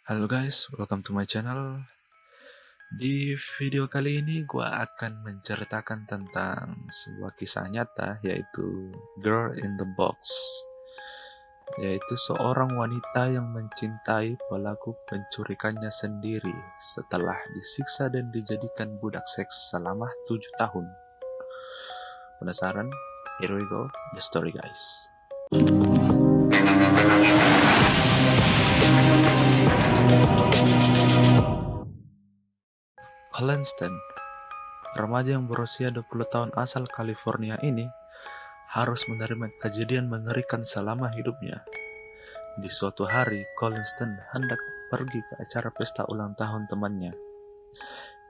Halo guys, welcome to my channel. Di video kali ini gue akan menceritakan tentang sebuah kisah nyata, yaitu Girl in the Box, yaitu seorang wanita yang mencintai pelaku penculikannya sendiri setelah disiksa dan dijadikan budak seks selama 7 tahun. Penasaran? Here we go, the story guys. Colin Stan, remaja yang berusia 20 tahun asal California ini, harus menerima kejadian mengerikan selama hidupnya. Di suatu hari, Colin Stan hendak pergi ke acara pesta ulang tahun temannya.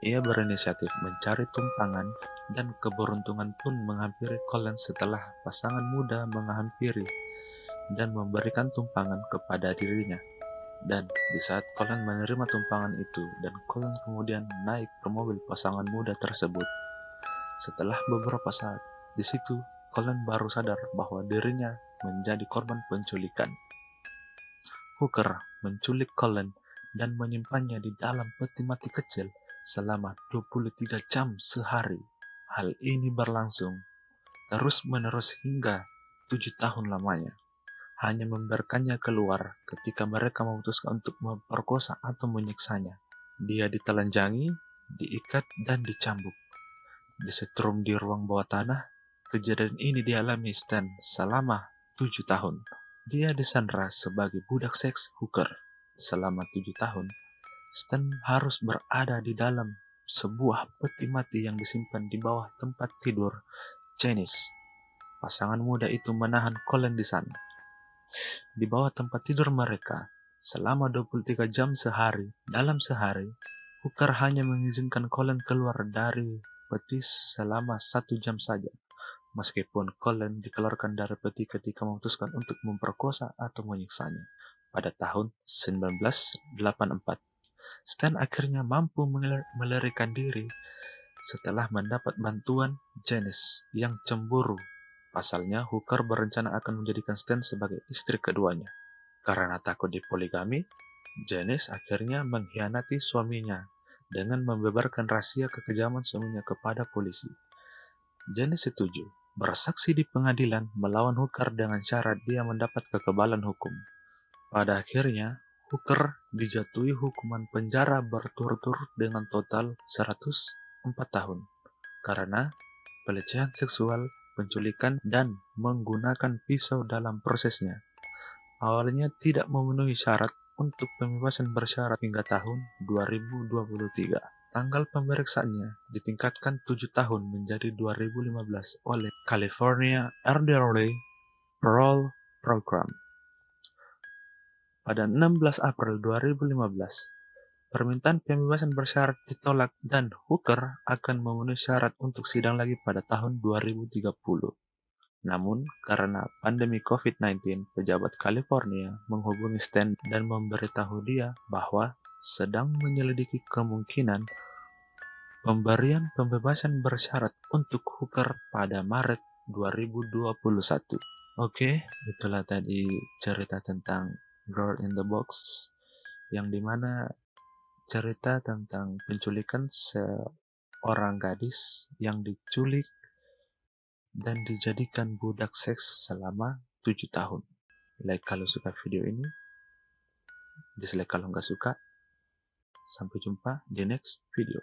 Ia berinisiatif mencari tumpangan, dan keberuntungan pun menghampiri Colin setelah pasangan muda menghampiri dan memberikan tumpangan kepada dirinya. Dan di saat Colin menerima tumpangan itu, dan Colin kemudian naik ke mobil pasangan muda tersebut. Setelah beberapa saat, di situ Colin baru sadar bahwa dirinya menjadi korban penculikan. Hooker menculik Colin dan menyimpannya di dalam peti mati kecil selama 23 jam sehari. Hal ini berlangsung terus-menerus hingga 7 tahun lamanya. Hanya membiarkannya keluar ketika mereka memutuskan untuk memperkosa atau menyiksanya. Dia ditelanjangi, diikat, dan dicambuk. Disetrum di ruang bawah tanah. Kejadian ini dialami Stan selama 7 tahun. Dia disandra sebagai budak seks hooker. Selama 7 tahun, Stan harus berada di dalam sebuah peti mati yang disimpan di bawah tempat tidur Janice. Pasangan muda itu menahan Colin di sana. Di bawah tempat tidur mereka, selama 23 jam sehari. Dalam sehari, Hooker hanya mengizinkan Colin keluar dari peti selama 1 jam saja. Meskipun Colin dikeluarkan dari peti ketika memutuskan untuk memperkosa atau menyiksanya. Pada tahun 1984, Stan akhirnya mampu melarikan diri setelah mendapat bantuan Janice yang cemburu. Pasalnya, Hooker berencana akan menjadikan Stan sebagai istri keduanya. Karena takut dipoligami, Janice akhirnya mengkhianati suaminya dengan membeberkan rahasia kekejaman suaminya kepada polisi. Janice setuju bersaksi di pengadilan melawan Hooker dengan syarat dia mendapat kekebalan hukum. Pada akhirnya, Hooker dijatuhi hukuman penjara berturut-turut dengan total 104 tahun karena pelecehan seksual, penculikan, dan menggunakan pisau dalam prosesnya. Awalnya tidak memenuhi syarat untuk pembebasan bersyarat hingga tahun 2023. Tanggal pemeriksaannya ditingkatkan 7 tahun menjadi 2015 oleh California Elderly Parole Program. Pada 16 April 2015, permintaan pembebasan bersyarat ditolak dan Hooker akan memenuhi syarat untuk sidang lagi pada tahun 2030. Namun, karena pandemi COVID-19, pejabat California menghubungi Stan dan memberitahu dia bahwa sedang menyelidiki kemungkinan pemberian pembebasan bersyarat untuk Hooker pada Maret 2021. Oke, itulah tadi cerita tentang Girl in the Box, yang dimana cerita tentang penculikan seorang gadis yang diculik dan dijadikan budak seks selama 7 tahun. Like kalau suka video ini, dislike kalau nggak suka. Sampai jumpa di next video.